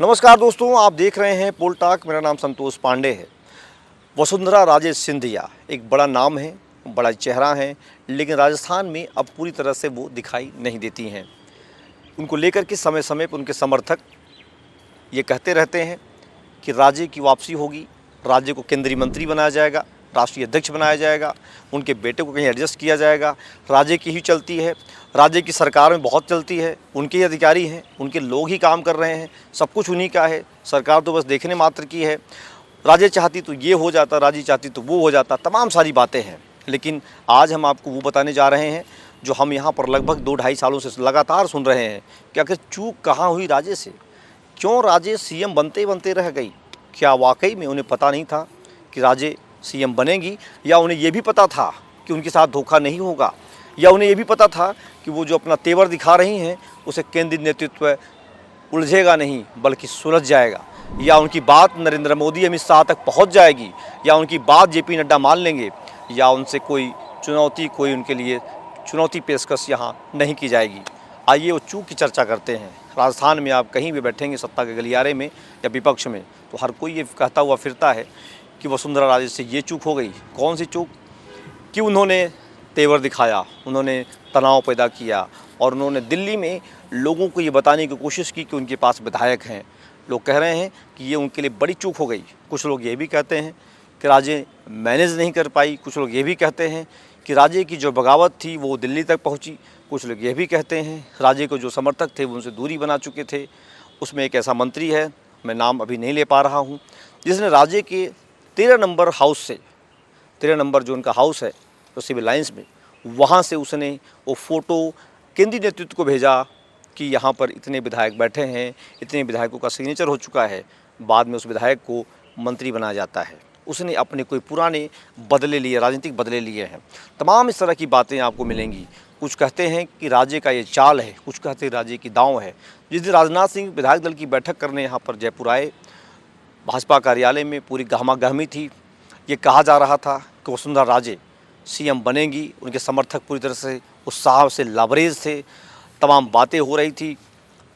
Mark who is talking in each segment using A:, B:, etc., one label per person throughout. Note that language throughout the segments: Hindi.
A: नमस्कार दोस्तों, आप देख रहे हैं पोल टॉक। मेरा नाम संतोष पांडे है। वसुंधरा राजे सिंधिया एक बड़ा नाम है, बड़ा चेहरा है, लेकिन राजस्थान में अब पूरी तरह से वो दिखाई नहीं देती हैं। उनको लेकर के समय समय पर उनके समर्थक ये कहते रहते हैं कि राज्य की वापसी होगी, राज्य को केंद्रीय मंत्री बनाया जाएगा, राष्ट्रीय अध्यक्ष बनाया जाएगा, उनके बेटे को कहीं एडजस्ट किया जाएगा, राज्य की ही चलती है, राज्य की सरकार में बहुत चलती है, उनके ही अधिकारी हैं, उनके लोग ही काम कर रहे हैं, सब कुछ उन्हीं का है, सरकार तो बस देखने मात्र की है, राज्य चाहती तो ये हो जाता, राज्य चाहती तो वो हो जाता, तमाम सारी बातें हैं। लेकिन आज हम आपको वो बताने जा रहे हैं जो हम यहाँ पर लगभग 2-2.5 सालों से लगातार सुन रहे हैं कि आखिर चूक कहाँ हुई राज्य से, क्यों राज्य सीएम बनते बनते रह गई। क्या वाकई में उन्हें पता नहीं था कि राज्य सीएम बनेगी, या उन्हें ये भी पता था कि उनके साथ धोखा नहीं होगा, या उन्हें ये भी पता था कि वो जो अपना तेवर दिखा रही हैं उसे केंद्रीय नेतृत्व उलझेगा नहीं बल्कि सुलझ जाएगा, या उनकी बात नरेंद्र मोदी अमित शाह तक पहुंच जाएगी, या उनकी बात जेपी नड्डा मान लेंगे, या उनसे कोई उनके लिए चुनौती पेशकश यहाँ नहीं की जाएगी। आइए वो चूक की चर्चा करते हैं। राजस्थान में आप कहीं भी बैठेंगे सत्ता के गलियारे में या विपक्ष में, तो हर कोई ये कहता हुआ फिरता है कि वसुंधरा राजे से ये चूक हो गई। कौन सी चूक? कि उन्होंने तेवर दिखाया, उन्होंने तनाव पैदा किया और उन्होंने दिल्ली में लोगों को ये बताने की कोशिश की कि उनके पास विधायक हैं। लोग कह रहे हैं कि ये उनके लिए बड़ी चूक हो गई। कुछ लोग ये भी कहते हैं कि राज्य मैनेज नहीं कर पाई, कुछ लोग ये भी कहते हैं कि राज्य की जो बगावत थी वो दिल्ली तक पहुंची, कुछ लोग ये भी कहते हैं राज्य को जो समर्थक थे वो उनसे दूरी बना चुके थे। उसमें एक ऐसा मंत्री है, मैं नाम अभी नहीं ले पा रहा हूँ, जिसने राज्य के 13 नंबर हाउस से, 13 नंबर जो उनका हाउस है तो सिविल लाइन्स में, वहाँ से उसने वो फ़ोटो केंद्रीय नेतृत्व को भेजा कि यहाँ पर इतने विधायक बैठे हैं, इतने विधायकों का सिग्नेचर हो चुका है। बाद में उस विधायक को मंत्री बनाया जाता है। उसने अपने कोई पुराने बदले लिए, राजनीतिक बदले लिए हैं। तमाम इस तरह की बातें आपको मिलेंगी। कुछ कहते हैं कि राज्य का ये चाल है, कुछ कहते हैं राज्य की दांव है। जिस दिन राजनाथ सिंह विधायक दल की बैठक करने यहाँ पर जयपुर आए, भाजपा कार्यालय में पूरी गहमा-गहमी थी। ये कहा जा रहा था कि वसुंधरा राजे सीएम बनेंगी, उनके समर्थक पूरी तरह से उत्साह से लबरेज थे, तमाम बातें हो रही थी।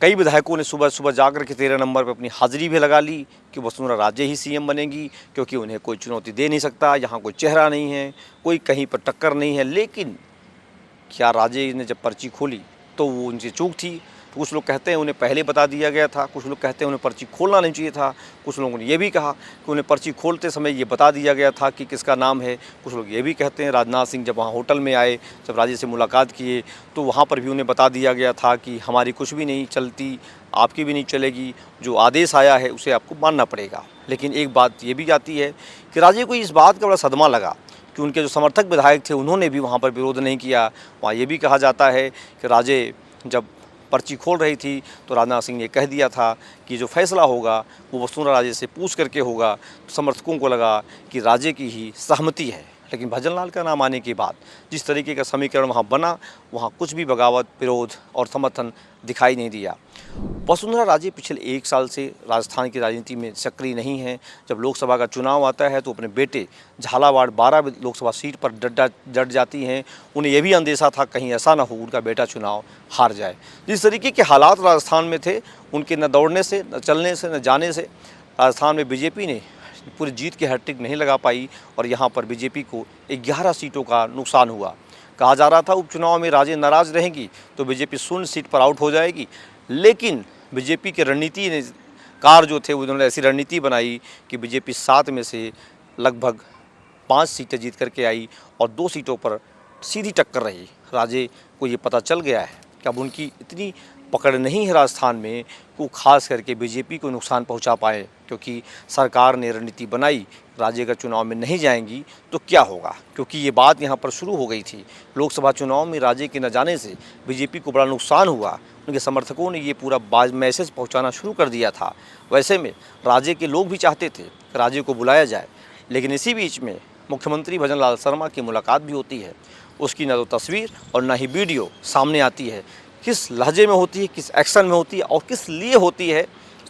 A: कई विधायकों ने सुबह सुबह जाकर के 13 नंबर पर अपनी हाजिरी भी लगा ली कि वसुंधरा राजे ही सीएम बनेंगी, क्योंकि उन्हें कोई चुनौती दे नहीं सकता, यहाँ कोई चेहरा नहीं है, कोई कहीं पर टक्कर नहीं है। लेकिन क्या राजे ने जब पर्ची खोली तो वो उनकी चूक थी। तो कुछ लोग कहते हैं उन्हें पहले बता दिया गया था, कुछ लोग कहते हैं उन्हें पर्ची खोलना नहीं चाहिए था, कुछ लोगों ने ये भी कहा कि उन्हें पर्ची खोलते समय ये बता दिया गया था कि किसका नाम है। कुछ लोग ये भी कहते हैं राजनाथ सिंह जब वहाँ होटल में आए, जब राजे से मुलाकात किए, तो वहाँ पर भी उन्हें बता दिया गया था कि हमारी कुछ भी नहीं चलती, आपकी भी नहीं चलेगी, जो आदेश आया है उसे आपको मानना पड़ेगा। लेकिन एक बात ये भी आती है कि राजे को इस बात का बड़ा सदमा लगा कि उनके जो समर्थक विधायक थे उन्होंने भी वहाँ पर विरोध नहीं किया। वहाँ ये भी कहा जाता है कि राजे जब पर्ची खोल रही थी तो राजनाथ सिंह ने कह दिया था कि जो फैसला होगा वो वसुंधरा राजे से पूछ करके होगा। तो समर्थकों को लगा कि राजे की ही सहमति है। लेकिन भजनलाल का नाम आने के बाद जिस तरीके का समीकरण वहाँ बना, वहाँ कुछ भी बगावत, विरोध और समर्थन दिखाई नहीं दिया। वसुंधरा राजे पिछले 1 साल से राजस्थान की राजनीति में सक्रिय नहीं हैं। जब लोकसभा का चुनाव आता है तो अपने बेटे झालावाड़ 12 लोकसभा सीट पर डट जाती हैं। उन्हें यह भी अंदेशा था कहीं ऐसा ना हो उनका बेटा चुनाव हार जाए। जिस तरीके के हालात राजस्थान में थे, उनके न दौड़ने से, न चलने से, न जाने से राजस्थान में बीजेपी ने पूरी जीत की हैट्रिक नहीं लगा पाई और यहाँ पर बीजेपी को 11 सीटों का नुकसान हुआ। कहा जा रहा था उपचुनाव में राजे नाराज रहेंगी तो बीजेपी 0 सीट पर आउट हो जाएगी। लेकिन बीजेपी के रणनीति ने कार जो थे उन्होंने ऐसी रणनीति बनाई कि बीजेपी 7 में से लगभग 5 सीटें जीत करके आई और 2 सीटों पर सीधी टक्कर रही। राजे को ये पता चल गया है कि अब उनकी इतनी पकड़ नहीं है राजस्थान में कि वो खास करके बीजेपी को नुकसान पहुंचा पाए, क्योंकि सरकार ने रणनीति बनाई राज्य का चुनाव में नहीं जाएंगी तो क्या होगा। क्योंकि ये बात यहाँ पर शुरू हो गई थी। लोकसभा चुनाव में राज्य के न जाने से बीजेपी को बड़ा नुकसान हुआ। उनके समर्थकों ने ये पूरा मैसेज पहुँचाना शुरू कर दिया था। वैसे में राज्य के लोग भी चाहते थे कि राज्य को बुलाया जाए, लेकिन इसी बीच में मुख्यमंत्री भजनलाल शर्मा की मुलाकात भी होती है। उसकी न तो तस्वीर और न ही वीडियो सामने आती है। किस लहजे में होती है, किस एक्शन में होती है और किस लिए होती है,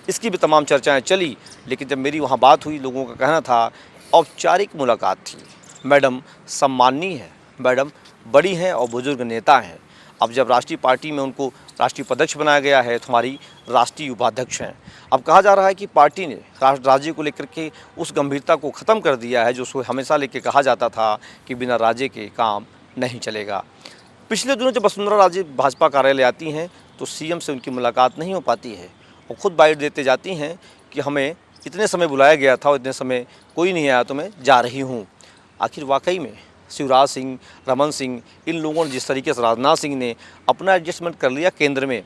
A: इसकी भी तमाम चर्चाएं चली। लेकिन जब मेरी वहाँ बात हुई, लोगों का कहना था औपचारिक मुलाकात थी। मैडम सम्माननीय है, मैडम बड़ी हैं और बुजुर्ग नेता हैं। अब जब राष्ट्रीय पार्टी में उनको राष्ट्रीय उपाध्यक्ष बनाया गया है तो हमारी राष्ट्रीय उपाध्यक्ष हैं। अब कहा जा रहा है कि पार्टी ने राज्य को लेकर के उस गंभीरता को ख़त्म कर दिया है जो उसको हमेशा लेके कहा जाता था कि बिना राज्य के काम नहीं चलेगा। पिछले दिनों जब वसुंधरा राजे भाजपा कार्यालय आती हैं तो सीएम से उनकी मुलाकात नहीं हो पाती है। वो खुद बाइट देते जाती हैं कि हमें इतने समय बुलाया गया था और इतने समय कोई नहीं आया तो मैं जा रही हूँ। आखिर वाकई में शिवराज सिंह, रमन सिंह, इन लोगों ने जिस तरीके से राजनाथ सिंह ने अपना एडजस्टमेंट कर लिया केंद्र में,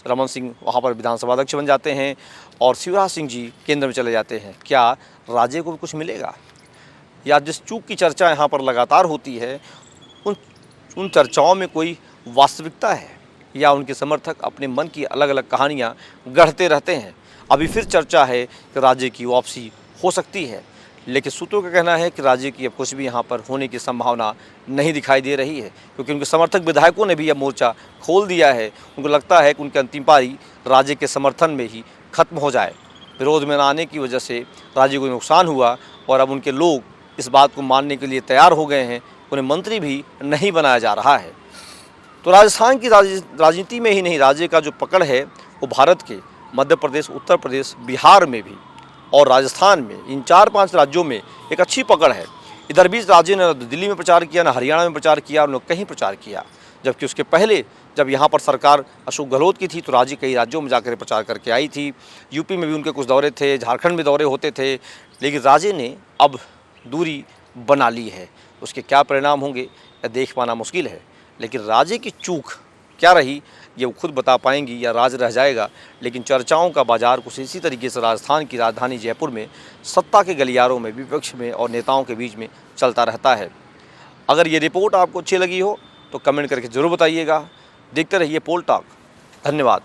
A: रमन सिंह वहाँ पर विधानसभा अध्यक्ष बन जाते हैं और शिवराज सिंह जी केंद्र में चले जाते हैं, क्या राज्य को भी कुछ मिलेगा? या जिस चूक की चर्चा यहाँ पर लगातार होती है उन चर्चाओं में कोई वास्तविकता है या उनके समर्थक अपने मन की अलग अलग कहानियाँ गढ़ते रहते हैं? अभी फिर चर्चा है कि राज्य की वापसी हो सकती है, लेकिन सूत्रों का कहना है कि राज्य की अब कुछ भी यहाँ पर होने की संभावना नहीं दिखाई दे रही है, क्योंकि उनके समर्थक विधायकों ने भी अब मोर्चा खोल दिया है। उनको लगता है कि उनकी अंतिम पारी राज्य के समर्थन में ही खत्म हो जाए। विरोध में न आने की वजह से राज्य को नुकसान हुआ और अब उनके लोग इस बात को मानने के लिए तैयार हो गए हैं, उन्हें मंत्री भी नहीं बनाया जा रहा है। तो राजस्थान की राजनीति में ही नहीं, राज्य का जो पकड़ है वो भारत के मध्य प्रदेश, उत्तर प्रदेश, बिहार में भी और राजस्थान में, इन 4-5 राज्यों में एक अच्छी पकड़ है। इधर भी राज्य ने दिल्ली में प्रचार किया, न हरियाणा में प्रचार किया, और न कहीं प्रचार किया। जबकि उसके पहले जब यहाँ पर सरकार अशोक गहलोत की थी तो राज्य कई राज्यों में जाकर प्रचार करके आई थी। यूपी में भी उनके कुछ दौरे थे, झारखंड में दौरे होते थे, लेकिन राज्य ने अब दूरी बना ली है। उसके क्या परिणाम होंगे या देख पाना मुश्किल है, लेकिन राज्य की चूक क्या रही ये वो खुद बता पाएंगी या राज रह जाएगा। लेकिन चर्चाओं का बाजार कुछ इसी तरीके से राजस्थान की राजधानी जयपुर में सत्ता के गलियारों में, विपक्ष में और नेताओं के बीच में चलता रहता है। अगर ये रिपोर्ट आपको अच्छी लगी हो तो कमेंट करके ज़रूर बताइएगा। देखते रहिए पोल टॉक। धन्यवाद।